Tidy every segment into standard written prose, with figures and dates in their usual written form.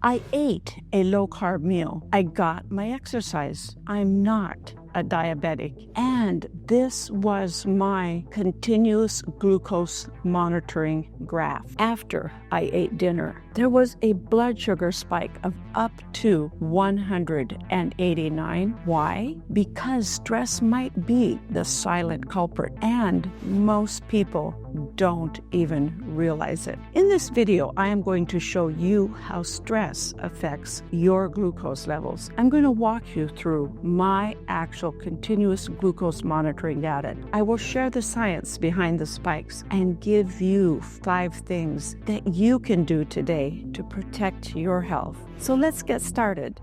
I ate a low-carb meal. I got my exercise. I'm not a diabetic. And this was my continuous glucose monitoring graph. After I ate dinner, there was a blood sugar spike of up to 189. Why? Because stress might be the silent culprit, and most people don't even realize it. In this video, I am going to show you how stress affects your glucose levels. I'm going to walk you through my actual continuous glucose monitoring data. I will share the science behind the spikes and give you 5 things that you can do today to protect your health. So let's get started.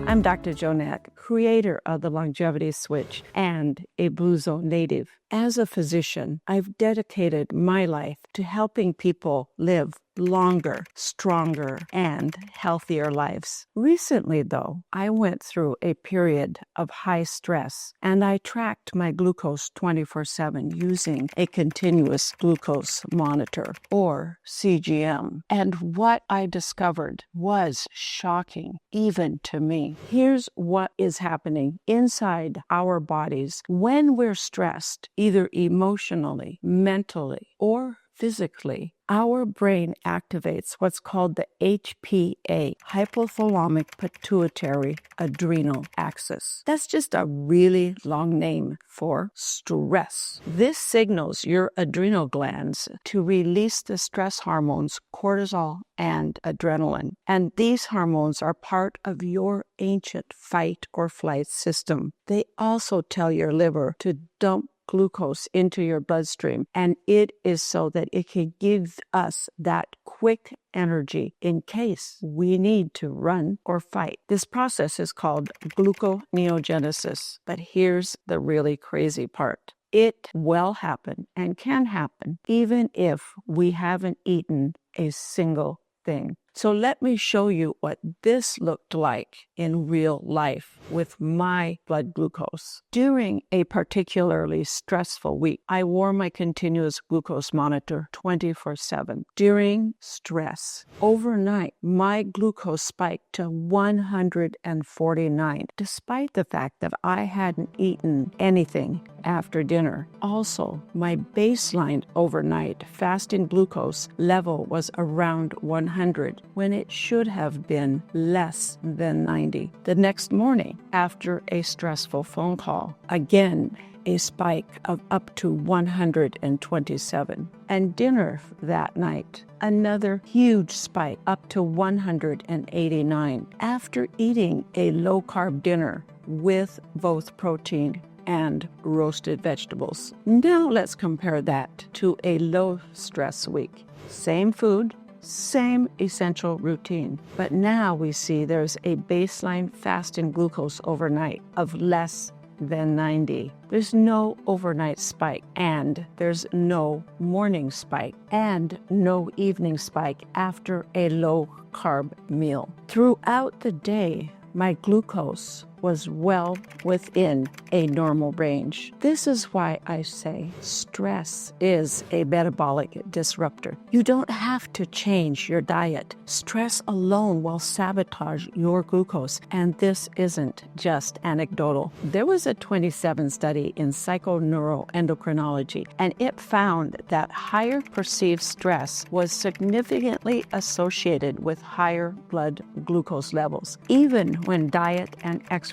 I'm Dr. Joanette, creator of the Longevity Switch and a Blue Zone native. As a physician, I've dedicated my life to helping people live longer, stronger, and healthier lives. Recently, though, I went through a period of high stress, and I tracked my glucose 24/7 using a continuous glucose monitor, or CGM. And what I discovered was shocking, even to me. Here's what is happening inside our bodies when we're stressed, either emotionally, mentally, or physically. Our brain activates what's called the HPA, hypothalamic pituitary adrenal axis. That's just a really long name for stress. This signals your adrenal glands to release the stress hormones cortisol and adrenaline. And these hormones are part of your ancient fight or flight system. They also tell your liver to dump glucose into your bloodstream, and it is so that it can give us that quick energy in case we need to run or fight. This process is called gluconeogenesis, but here's the really crazy part. It will happen and can happen even if we haven't eaten a single thing. So let me show you what this looked like in real life with my blood glucose. During a particularly stressful week, I wore my continuous glucose monitor 24/7. During stress, overnight, my glucose spiked to 149, despite the fact that I hadn't eaten anything after dinner. Also, my baseline overnight fasting glucose level was around 100 when it should have been less than 90. The next morning, after a stressful phone call, again, a spike of up to 127. And dinner that night, another huge spike up to 189 after eating a low-carb dinner with both protein and roasted vegetables. Now let's compare that to a low-stress week. Same food, same essential routine, but now we see there's a baseline fasting glucose overnight of less than 90. There's no overnight spike, and there's no morning spike, and no evening spike after a low-carb meal. Throughout the day, my glucose was well within a normal range. This is why I say stress is a metabolic disruptor. You don't have to change your diet. Stress alone will sabotage your glucose, and this isn't just anecdotal. There was a 27 study in psychoneuroendocrinology, and it found that higher perceived stress was significantly associated with higher blood glucose levels, even when diet and exercise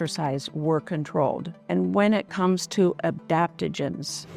were controlled. And when it comes to adaptogens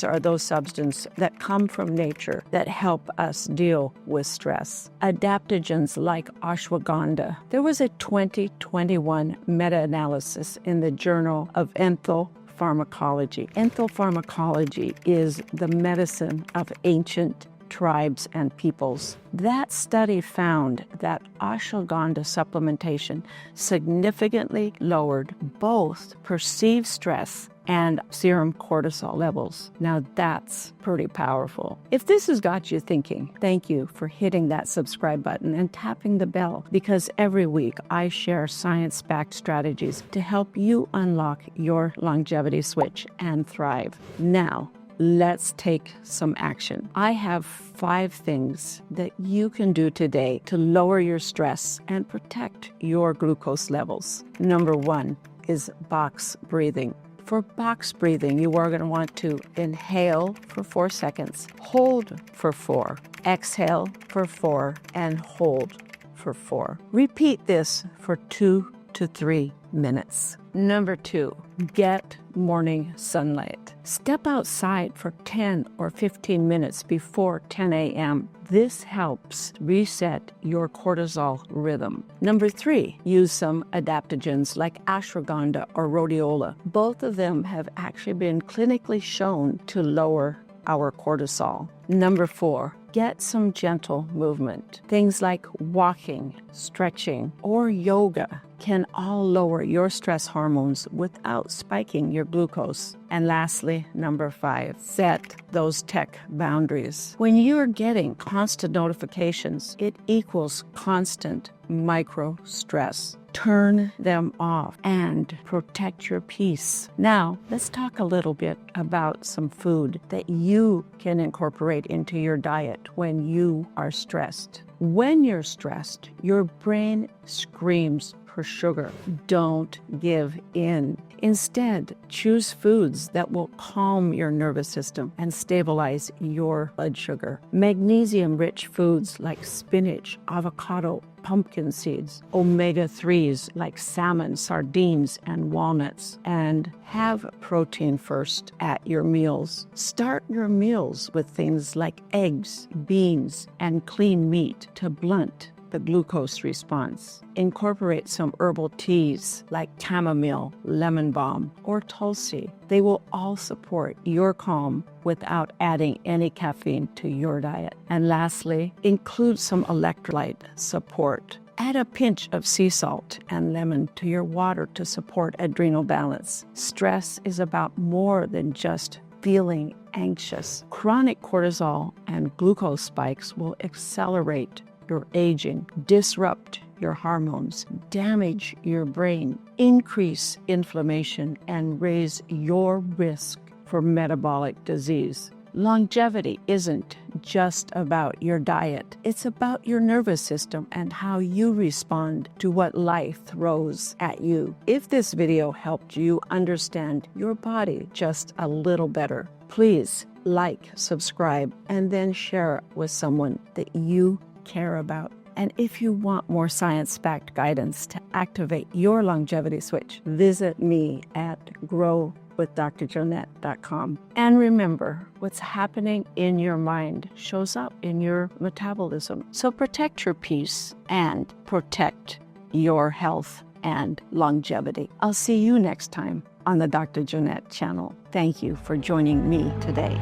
are those substances that come from nature that help us deal with stress. Adaptogens like ashwagandha. There was a 2021 meta-analysis in the Journal of Ethopharmacology. Ethopharmacology is the medicine of ancient tribes and peoples. That study found that ashwagandha supplementation significantly lowered both perceived stress and serum cortisol levels. Now that's pretty powerful. If this has got you thinking, thank you for hitting that subscribe button and tapping the bell, because every week I share science-backed strategies to help you unlock your longevity switch and thrive. Now, let's take some action. I have 5 things that you can do today to lower your stress and protect your glucose levels. Number 1 is box breathing. For box breathing, you are going to want to inhale for 4 seconds, hold for 4, exhale for 4, and hold for 4. Repeat this for 2 to 3 minutes. Number 2, get morning sunlight. Step outside for 10 or 15 minutes before 10 a.m. This helps reset your cortisol rhythm. Number 3, use some adaptogens like ashwagandha or rhodiola. Both of them have actually been clinically shown to lower our cortisol. Number 4, get some gentle movement. Things like walking, stretching, or yoga can all lower your stress hormones without spiking your glucose. And lastly, number 5, set those tech boundaries. When you're getting constant notifications, it equals constant micro stress. Turn them off and protect your peace. Now, let's talk a little bit about some food that you can incorporate into your diet when you are stressed. When you're stressed, your brain screams for sugar. Don't give in. Instead, choose foods that will calm your nervous system and stabilize your blood sugar. Magnesium-rich foods like spinach, avocado, pumpkin seeds, omega-3s like salmon, sardines, and walnuts, and have protein first at your meals. Start your meals with things like eggs, beans, and clean meat to blunt the glucose response. Incorporate some herbal teas like chamomile, lemon balm, or tulsi. They will all support your calm without adding any caffeine to your diet. And lastly, include some electrolyte support. Add a pinch of sea salt and lemon to your water to support adrenal balance. Stress is about more than just feeling anxious. Chronic cortisol and glucose spikes will accelerate your aging, disrupt your hormones, damage your brain, increase inflammation, and raise your risk for metabolic disease. Longevity isn't just about your diet. It's about your nervous system and how you respond to what life throws at you. If this video helped you understand your body just a little better, please like, subscribe, and then share it with someone that you care about. And if you want more science-backed guidance to activate your longevity switch, visit me at growwithdrjoanette.com. And remember, what's happening in your mind shows up in your metabolism. So protect your peace and protect your health and longevity. I'll see you next time on the Dr. Joanette channel. Thank you for joining me today.